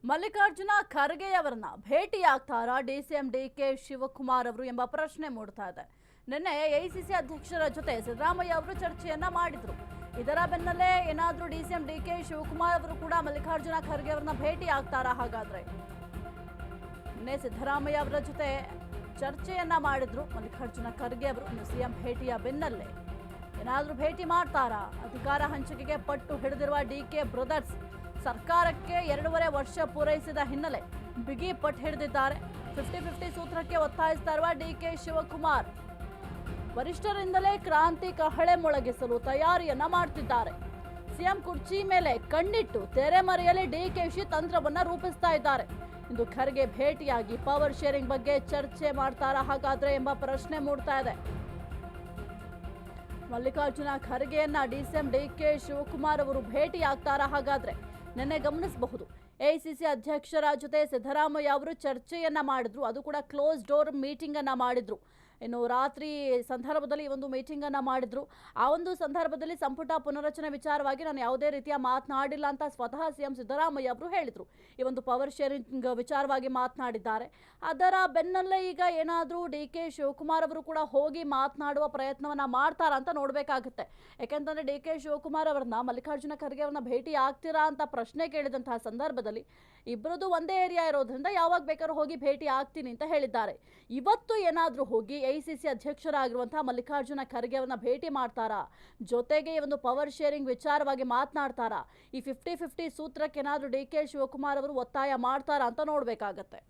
Mallikarjuna ಖರ್ಗೆಯವರನ್ನ ಭೇಟಿಯಾಗ್ತಾರಾ DCM DK Shivakumar ಅವರು ಎಂಬ ಪ್ರಶ್ನೆ ಮೂಡ್ತಾ ಇದೆ. ನಿನ್ನೆ ಎಐಸಿಸಿ ಅಧ್ಯಕ್ಷರ ಜೊತೆ ಸಿದ್ದರಾಮಯ್ಯ ಅವರು ಚರ್ಚೆಯನ್ನ ಮಾಡಿದ್ರು. ಇದರ ಬೆನ್ನಲ್ಲೇ ಏನಾದರೂ ಡಿಸಿಎಂ ಡಿಕೆ ಶಿವಕುಮಾರ್ ಅವರು ಕೂಡ ಮಲ್ಲಿಕಾರ್ಜುನ ಖರ್ಗೆ ಅವರನ್ನ ಭೇಟಿ ಆಗ್ತಾರಾ? ಹಾಗಾದ್ರೆ ನಿನ್ನೆ ಸಿದ್ದರಾಮಯ್ಯ ಅವರ ಜೊತೆ ಚರ್ಚೆಯನ್ನ ಮಾಡಿದ್ರು ಮಲ್ಲಿಕಾರ್ಜುನ ಖರ್ಗೆ ಅವರು. ಸಿಎಂ ಭೇಟಿಯ ಬೆನ್ನಲ್ಲೇ ಏನಾದರೂ ಭೇಟಿ ಮಾಡ್ತಾರಾ? ಅಧಿಕಾರ ಹಂಚಿಕೆಗೆ ಪಟ್ಟು ಹಿಡಿದಿರುವ ಡಿಕೆ ಬ್ರದರ್ಸ್ ಸರ್ಕಾರಕ್ಕೆ 2.5 ವರ್ಷ ಪೂರೈಸಿದ ಹಿನ್ನೆಲೆ ಬಿಗಿ ಪಟ್ಟು ಹಿಡಿದಿದ್ದಾರೆ. 50-50 ಸೂತ್ರಕ್ಕೆ ಒತ್ತಾಯಿಸ್ತಾ ಇರುವ ಡಿಕೆ ಶಿವಕುಮಾರ್ ವರಿಷ್ಠರಿಂದಲೇ ಕ್ರಾಂತಿ ಕಹಳೆ ಮೊಳಗಿಸಲು ತಯಾರಿಯನ್ನ ಮಾಡ್ತಿದ್ದಾರೆ. ಸಿಎಂ ಕುರ್ಚಿ ಮೇಲೆ ಕಣ್ಣಿಟ್ಟು ತೆರೆಮರೆಯಲ್ಲಿ ಡಿಕೆಶಿ ತಂತ್ರವನ್ನ ರೂಪಿಸ್ತಾ ಇದ್ದಾರೆ. ಇಂದು ಖರ್ಗೆ ಭೇಟಿಯಾಗಿ ಪವರ್ ಶೇರಿಂಗ್ ಬಗ್ಗೆ ಚರ್ಚೆ ಮಾಡ್ತಾರಾ ಹಾಗಾದ್ರೆ ಎಂಬ ಪ್ರಶ್ನೆ ಮೂಡ್ತಾ ಇದೆ. ಮಲ್ಲಿಕಾರ್ಜುನ ಖರ್ಗೆಯನ್ನ ಡಿಸಿಎಂ ಡಿಕೆ ಶಿವಕುಮಾರ್ ಅವರು ಭೇಟಿ ಆಗ್ತಾರಾ? ಹಾಗಾದ್ರೆ ನಿನ್ನೆ ಗಮನಿಸಬಹುದು, ಎಐಸಿಸಿ ಅಧ್ಯಕ್ಷರ ಜೊತೆ ಸಿದ್ದರಾಮಯ್ಯ ಅವರು ಚರ್ಚೆಯನ್ನ ಮಾಡಿದ್ರು. ಅದು ಕೂಡ ಕ್ಲೋಸ್ ಡೋರ್ ಮೀಟಿಂಗ್ ಅನ್ನ ಮಾಡಿದ್ರು. ಇನ್ನು ರಾತ್ರಿ ಸಂದರ್ಭದಲ್ಲಿ ಒಂದು ಮೀಟಿಂಗ್ ಅನ್ನ ಮಾಡಿದ್ರು. ಆ ಒಂದು ಸಂದರ್ಭದಲ್ಲಿ ಸಂಪುಟ ಪುನರಚನೆ ವಿಚಾರವಾಗಿ ನಾನು ಯಾವುದೇ ರೀತಿಯ ಮಾತನಾಡಿಲ್ಲ ಅಂತ ಸ್ವತಃ ಸಿಎಂ ಸಿದ್ದರಾಮಯ್ಯ ಅವರು ಹೇಳಿದ್ರು. ಈ ಒಂದು ಪವರ್ ಶೇರಿಂಗ್ ವಿಚಾರವಾಗಿ ಮಾತನಾಡಿದ್ದಾರೆ. ಅದರ ಬೆನ್ನಲ್ಲೇ ಈಗ ಏನಾದರೂ ಡಿಕೆ ಶಿವಕುಮಾರ್ ಅವರು ಕೂಡ ಹೋಗಿ ಮಾತನಾಡುವ ಪ್ರಯತ್ನವನ್ನ ಮಾಡ್ತಾರಾ ಅಂತ ನೋಡ್ಬೇಕಾಗುತ್ತೆ. ಯಾಕೆಂತಂದ್ರೆ ಡಿಕೆ ಶಿವಕುಮಾರ್ ಅವರನ್ನ ಮಲ್ಲಿಕಾರ್ಜುನ ಖರ್ಗೆ ಅವರನ್ನ ಭೇಟಿ ಆಗ್ತೀರಾ ಅಂತ ಪ್ರಶ್ನೆ ಕೇಳಿದಂತಹ ಸಂದರ್ಭದಲ್ಲಿ ಇಬ್ಬರದು ಒಂದೇ ಏರಿಯಾ ಇರೋದ್ರಿಂದ ಯಾವಾಗ ಬೇಕಾದ್ರೂ ಹೋಗಿ ಭೇಟಿ ಆಗ್ತೀನಿ ಅಂತ ಹೇಳಿದ್ದಾರೆ. ಇವತ್ತು ಏನಾದರೂ ಹೋಗಿ ಎಐಸಿಸಿ ಅಧ್ಯಕ್ಷರಾಗಿರುವಂತಹ ಮಲ್ಲಿಕಾರ್ಜುನ ಖರ್ಗೆ ಅವರನ್ನ ಭೇಟಿ ಮಾಡ್ತಾರಾ? ಜೊತೆಗೆ ಈ ಒಂದು ಪವರ್ ಶೇರಿಂಗ್ ವಿಚಾರವಾಗಿ ಮಾತನಾಡ್ತಾರಾ? ಈ 50-50 ಸೂತ್ರಕ್ಕೆ ಏನಾದರೂ ಡಿಕೆ ಶಿವಕುಮಾರ್ ಅವರು ಒತ್ತಾಯ ಮಾಡ್ತಾರಾ ಅಂತ ನೋಡ್ಬೇಕಾಗತ್ತೆ.